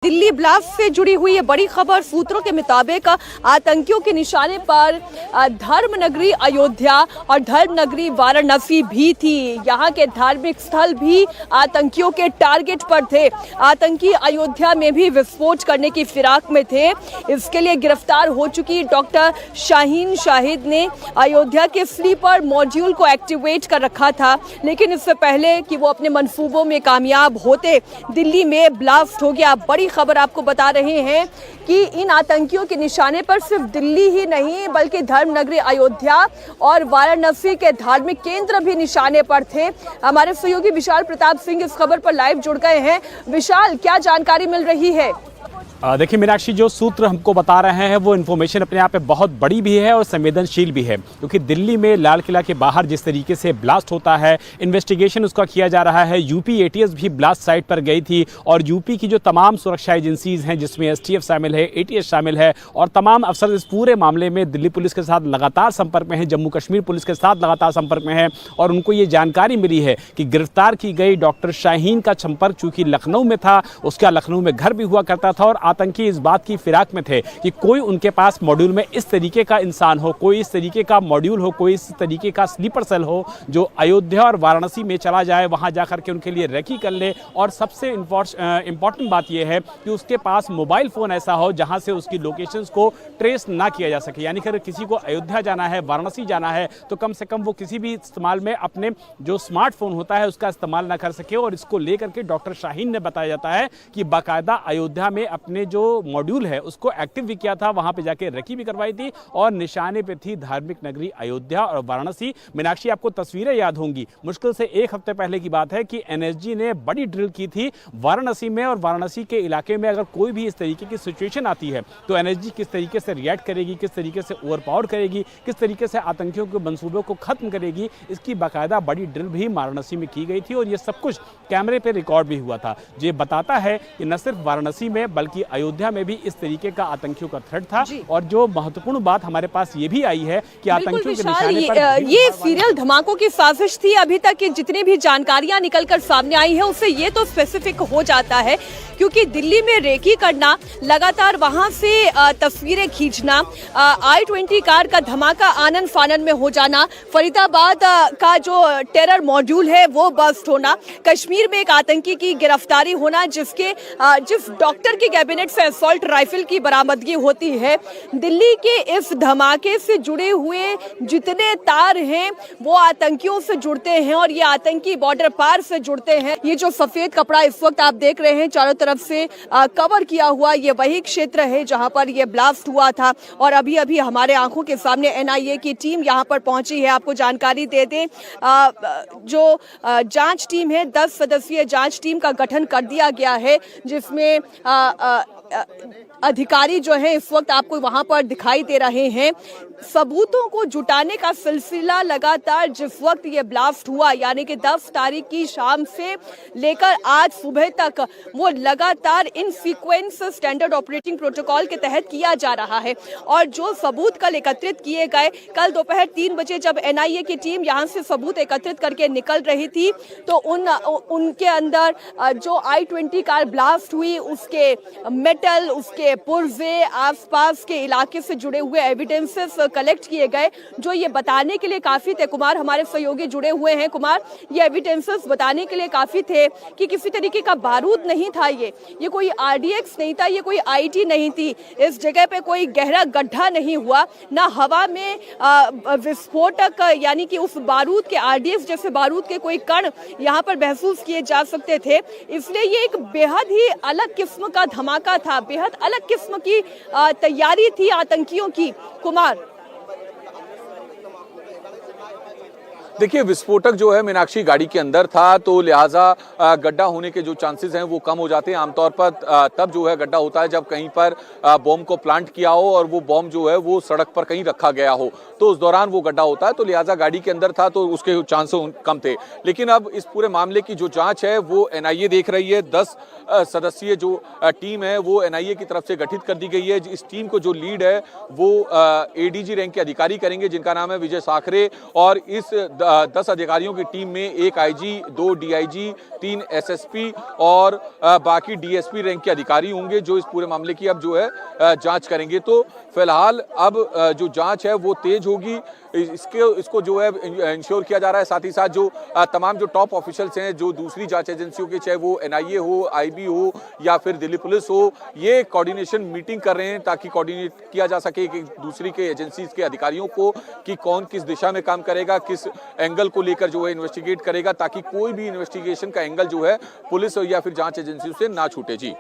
Delhi blast से जुड़ी हुई ये बड़ी खबर। सूत्रों के मुताबिक आतंकियों के निशाने पर धर्मनगरी अयोध्या और धर्मनगरी वाराणसी भी थी। यहाँ के धार्मिक स्थल भी आतंकियों के टारगेट पर थे। आतंकी अयोध्या में भी विस्फोट करने की फिराक में थे। इसके लिए गिरफ्तार हो चुकी डॉक्टर शाहीन शाहिद ने अयोध्या के स्लीपर मॉड्यूल को एक्टिवेट कर रखा था, लेकिन इससे पहले कि वो अपने मंसूबों में कामयाब होते दिल्ली में ब्लास्ट हो गया। बड़ी खबर आपको बता रहे हैं कि इन आतंकियों के निशाने पर सिर्फ दिल्ली ही नहीं बल्कि धर्मनगरी अयोध्या और वाराणसी के धार्मिक केंद्र भी निशाने पर थे। हमारे सहयोगी विशाल प्रताप सिंह इस खबर पर लाइव जुड़ गए हैं। विशाल, क्या जानकारी मिल रही है? देखिए मीनाक्षी, जो सूत्र हमको बता रहे हैं वो इन्फॉर्मेशन अपने आप में बहुत बड़ी भी है और संवेदनशील भी है, क्योंकि दिल्ली में लाल किला के बाहर जिस तरीके से ब्लास्ट होता है, इन्वेस्टिगेशन उसका किया जा रहा है। यूपी एटीएस भी ब्लास्ट साइट पर गई थी और यूपी की जो तमाम सुरक्षा एजेंसीज हैं, जिसमें एसटीएफ शामिल है, एटीएस शामिल है और तमाम अफसर इस पूरे मामले में दिल्ली पुलिस के साथ लगातार संपर्क में हैं, जम्मू कश्मीर पुलिस के साथ लगातार संपर्क में है। और उनको ये जानकारी मिली है कि गिरफ्तार की गई डॉक्टर शाहीन का संपर्क चूंकि लखनऊ में था, उसका लखनऊ में घर भी हुआ करता था और आतंकी इस बात की फिराक में थे कि कोई उनके पास मॉड्यूल में इस तरीके का इंसान हो, कोई इस तरीके का मॉड्यूल हो, कोई इस तरीके का स्लीपर सेल हो जो अयोध्या और वाराणसी में चला जाए, वहां जाकर के उनके लिए रेकी कर ले। और सबसे इंपॉर्टेंट बात यह है कि उसके पास मोबाइल फोन ऐसा हो जहां से उसकी लोकेशंस को ट्रेस ना किया जा सके। यानी कि अगर किसी को अयोध्या जाना है, वाराणसी जाना है, तो कम से कम वो किसी भी इस्तेमाल में अपने जो स्मार्टफोन होता है उसका इस्तेमाल ना कर सके। और इसको लेकर के डॉक्टर शाहीन ने बताया जाता है कि बाकायदा अयोध्या में अपने जो मॉड्यूल है उसको एक्टिव भी किया था, वहां पे जाके रेकी भी करवाई थी और निशाने पे थी धार्मिक नगरी अयोध्या और वाराणसी। मीनाक्षी, आपको तस्वीरें याद होंगी, मुश्किल से एक हफ्ते पहले की बात है कि एनएसजी ने बड़ी ड्रिल की थी वाराणसी में, और वाराणसी के इलाके में अगर कोई भी इस तरीके की सिचुएशन आती है तो एनएसजी किस तरीके से रिएक्ट करेगी, किस तरीके से ओवरपावर करेगी, किस तरीके से आतंकियों के मंसूबों को खत्म करेगी, इसकी बाकायदा बड़ी ड्रिल भी वाराणसी में की गई थी और ये सब कुछ कैमरे पे रिकॉर्ड भी हुआ था। ये बताता है कि न सिर्फ वाराणसी में बल्कि अयोध्या में भी इस तरीके का आतंकियों का थ्रेट था। और जो महत्वपूर्ण बात हमारे पास ये भी आई है कि आतंकियों के निशाने पर ये सीरियल धमाकों की साजिश थी। अभी तक की जितनी भी जानकारियां निकलकर सामने आई है उससे ये तो स्पेसिफिक हो जाता है, क्योंकि दिल्ली में रेकी करना, लगातार वहां से तस्वीरें खींचना, I-20 कार का धमाका आनन फानन में हो जाना, फरीदाबाद का जो टेरर मॉड्यूल है वो बस्ट होना, कश्मीर में एक आतंकी की गिरफ्तारी होना जिस डॉक्टर के कैबिनेट से असॉल्ट राइफल की बरामदगी होती है। दिल्ली के इस धमाके से जुड़े हुए जितने तार हैं वो आतंकियों से जुड़ते हैं और ये आतंकी बॉर्डर पार से जुड़ते हैं। ये जो सफेद कपड़ा इस वक्त आप देख रहे हैं चारों तरफ से कवर किया हुआ, ये वही क्षेत्र है जहां पर ये ब्लास्ट हुआ था। और अभी अभी हमारे आंखों के सामने एनआईए की टीम यहां पर पहुंची है। आपको जानकारी दे दें, जो जांच टीम है, 10 सदस्यीय जांच टीम का गठन कर दिया गया है, जिसमें अधिकारी जो है इस वक्त आपको वहां पर दिखाई दे रहे हैं। सबूतों को जुटाने का सिलसिला लगातार जिस वक्त ये ब्लास्ट हुआ, यानी कि 10 तारीख की शाम से लेकर आज सुबह तक, वो लगातार इन सीक्वेंस स्टैंडर्ड ऑपरेटिंग प्रोटोकॉल के तहत किया जा रहा है। और जो सबूत कल एकत्रित किए गए, कल दोपहर 3 बजे जब एनआईए की टीम यहां से सबूत एकत्रित करके निकल रही थी तो उनके अंदर जो I-20 कार ब्लास्ट हुई उसके मेटल, उसके पुर्जे, आसपास के इलाके से जुड़े हुए एविडेंसेस कलेक्ट किए गए, जो ये बताने के लिए काफी थे। कुमार, हमारे सहयोगी जुड़े हुए हैं। कुमार, ये एविडेंसेस बताने के लिए काफी थे कि किसी तरीके का बारूद नहीं था, ये कोई RDX नहीं था, ये कोई IT नहीं थी, इस जगह पे कोई गहरा गड्ढा नहीं हुआ, ना हवा में विस्फोटक यानी कि उस बारूद के RDX जैसे बारूद के कोई कण यहाँ पर महसूस किए जा सकते थे। इसलिए ये एक बेहद ही अलग किस्म का धमाका था, बेहद अलग किस्म की तैयारी थी आतंकियों की। कुमार, देखिए, विस्फोटक जो है मीनाक्षी गाड़ी के अंदर था, तो लिहाजा गड्ढा होने के जो चांसेस हैं वो कम हो जाते हैं। आमतौर पर तब जो है गड्ढा होता है जब कहीं पर बॉम्ब को प्लांट किया हो और वो बॉम्ब जो है वो सड़क पर कहीं रखा गया हो, तो उस दौरान वो गड्ढा होता है। तो लिहाजा गाड़ी के अंदर था तो उसके चांसेस कम थे। लेकिन अब इस पूरे मामले की जो जांच है वो एनआईए देख रही है। 10 सदस्यीय जो टीम है वो एनआईए की तरफ से गठित कर दी गई है। इस टीम को जो लीड है वो ADG रैंक के अधिकारी करेंगे, जिनका नाम है विजय साखरे। और इस 10 अधिकारियों की टीम में 1 आईजी, 2 डीआईजी, 3 एसएसपी और बाकी डीएसपी रैंक के अधिकारी होंगे जो इस पूरे मामले की अब जो है जांच करेंगे। तो फिलहाल अब जो जांच है वो तेज होगी, इसको जो है इंश्योर किया जा रहा है। साथ ही साथ जो तमाम जो टॉप ऑफिशियल्स हैं जो दूसरी जांच एजेंसियों के, चाहे वो एनआईए हो, आईबी हो या फिर दिल्ली पुलिस हो, ये कोऑर्डिनेशन मीटिंग कर रहे हैं ताकि कोऑर्डिनेट किया जा सके एक दूसरी के एजेंसीज के अधिकारियों को कि कौन किस दिशा में काम करेगा, किस एंगल को लेकर जो है इन्वेस्टिगेट करेगा, ताकि कोई भी इन्वेस्टिगेशन का एंगल जो है पुलिस या फिर जांच एजेंसियों से ना छूटे। जी।